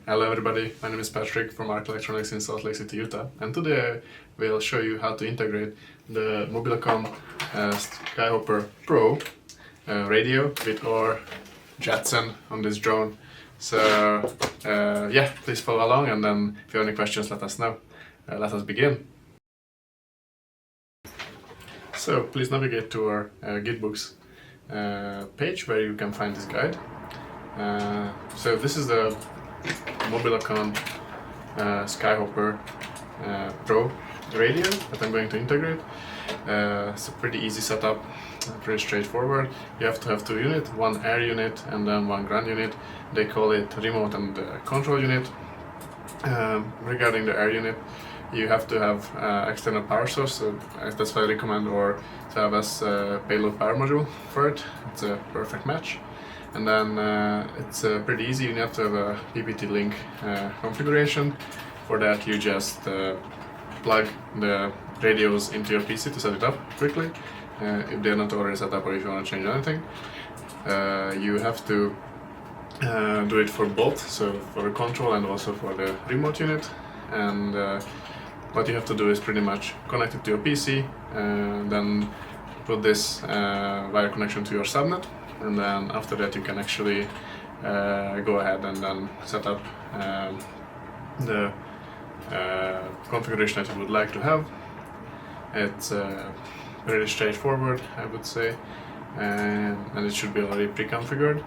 Hello everybody, my name is Patrick from ARK Electronics in Salt Lake City, Utah, and today I will show you how to integrate the Mobilicom SkyHopper PRO radio with our Jetson on this drone. So yeah, please follow along, and then if you have any questions, let us know. Let us begin. So please navigate to our Gitbooks page where you can find this guide. So this is the Mobilicom SkyHopper PRO radio that I'm going to integrate. It's a pretty easy setup, pretty straightforward. You have to have two units, one air unit and then one ground unit. They call it remote and control unit. Regarding the air unit, you have to have external power source, so that's why I recommend or to have as payload power module for it. It's a perfect match. And then it's pretty easy. You have to have a PPT link configuration. For that you just plug the radios into your PC to set it up quickly, if they're not already set up or if you want to change anything. You have to do it for both, so for the control and also for the remote unit. And what you have to do is pretty much connect it to your PC, and then put this wire connection to your subnet. And then after that you can actually go ahead and then set up the configuration that you would like to have. It's pretty straightforward, I would say, and it should be already pre-configured,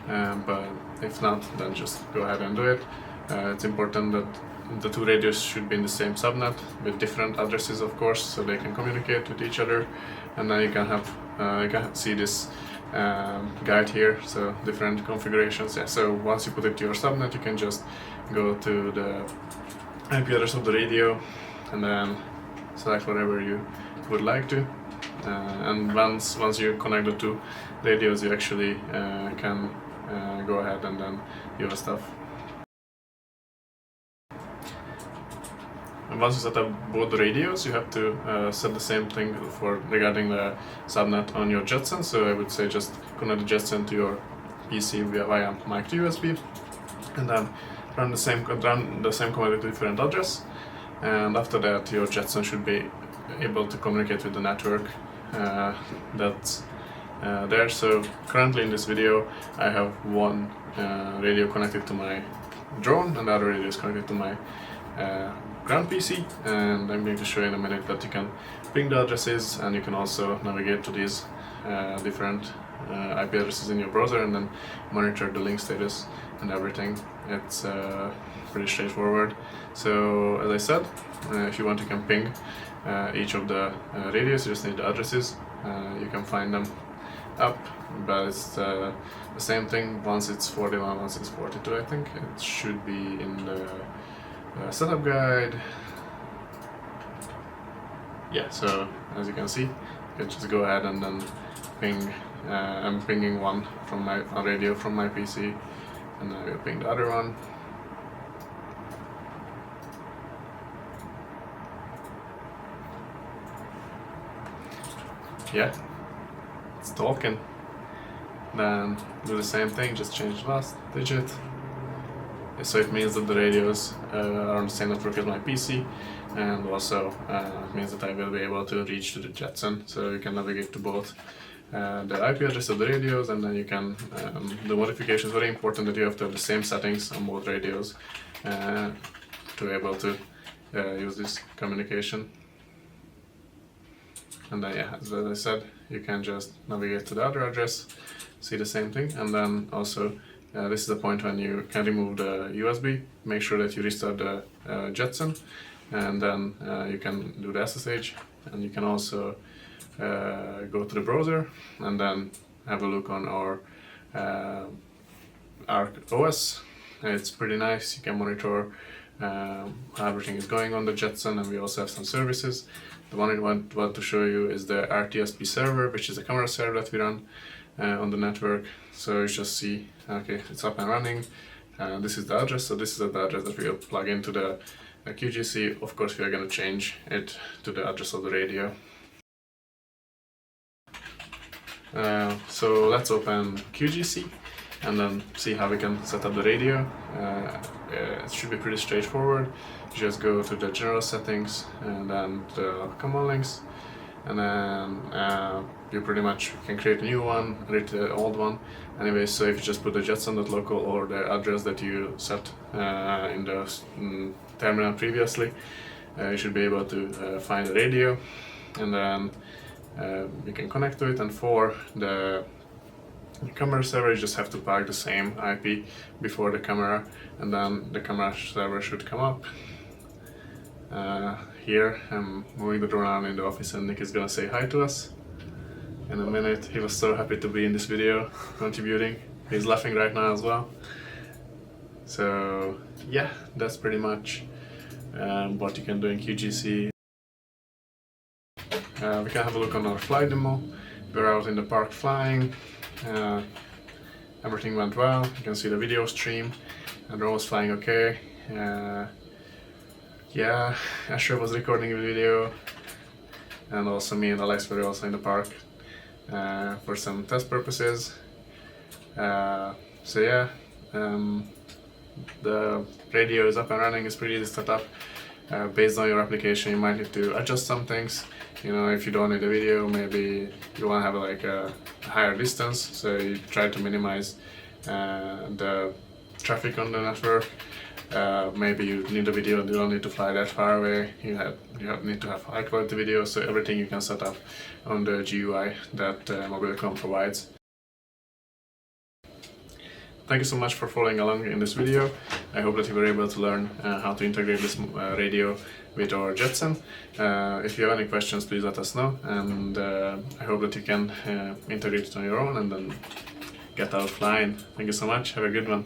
but if not, then just go ahead and do it. It's important that the two radios should be in the same subnet with different addresses, of course, so they can communicate with each other. And then you can have you can see this guide here, so different configurations. Yeah, so once you put it to your subnet, you can just go to the IP address of the radio and then select whatever you would like to. And once you connect the two radios, you actually can go ahead and then do your stuff. And once you set up both the radios, you have to set the same thing for regarding the subnet on your Jetson. So I would say just connect the Jetson to your PC via mic to USB, and then run the same command with a different address. And after that, your Jetson should be able to communicate with the network that's there. So currently in this video, I have one radio connected to my drone, and the other radio is connected to my ground PC, and I'm going to show you in a minute that you can ping the addresses, and you can also navigate to these different IP addresses in your browser and then monitor the link status and everything. It's pretty straightforward. So as I said, if you want, you can ping each of the radios. You just need the addresses. You can find them up, but it's the same thing. Once it's 41, once it's 42, I think. It should be in the setup guide. Yeah, so as you can see, you can just go ahead and then ping. I'm pinging one from my radio from my PC, and then I will ping the other one. Yeah, it's talking. Then do the same thing, just change the last digit. So it means that the radios are on the same network as my PC, and also it means that I will be able to reach to the Jetson. So you can navigate to both the IP address of the radios, and then you can the modification is very important that you have to have the same settings on both radios to be able to use this communication. And then yeah, as I said, you can just navigate to the other address, see the same thing, and then also this is the point when you can remove the USB. Make sure that you restart the Jetson, and then you can do the SSH, and you can also go to the browser and then have a look on our ARK OS. It's pretty nice. You can monitor how everything is going on the Jetson, and we also have some services. The one I want to show you is the RTSP server, which is a camera server that we run on the network. So you just see, okay, it's up and running. This is the address, so this is the address that we'll plug into the QGC. Of course, we are going to change it to the address of the radio. So let's open QGC, and then see how we can set up the radio. It should be pretty straightforward. You just go to the general settings and then the command links, and then you pretty much can create a new one, delete the old one. Anyway, so if you just put the jetson.local or the address that you set in the terminal previously, you should be able to find the radio, and then you can connect to it. And for the camera server, you just have to pack the same IP before the camera, and then the camera server should come up. Here I'm moving the drone around in the office, and Nick is gonna say hi to us in a minute. He was so happy to be in this video, contributing. He's laughing right now as well. So yeah, that's pretty much what you can do in QGC. We can have a look on our flight demo. We're out in the park flying. Everything went well. You can see the video stream, and the drone was flying okay. Yeah, Asher was recording a video, and also me and Alex were also in the park for some test purposes. So yeah, the radio is up and running. It's pretty easy to set up. Based on your application, you might need to adjust some things. You know, if you don't need a video, maybe you want to have like a higher distance, so you try to minimize the traffic on the network. Maybe you need a video and you don't need to fly that far away. You need to have high quality video, so everything you can set up on the GUI that Mobilicom provides. Thank you so much for following along in this video. I hope that you were able to learn how to integrate this radio with our Jetson. If you have any questions, please let us know, and I hope that you can integrate it on your own and then get out flying. Thank you so much. Have a good one.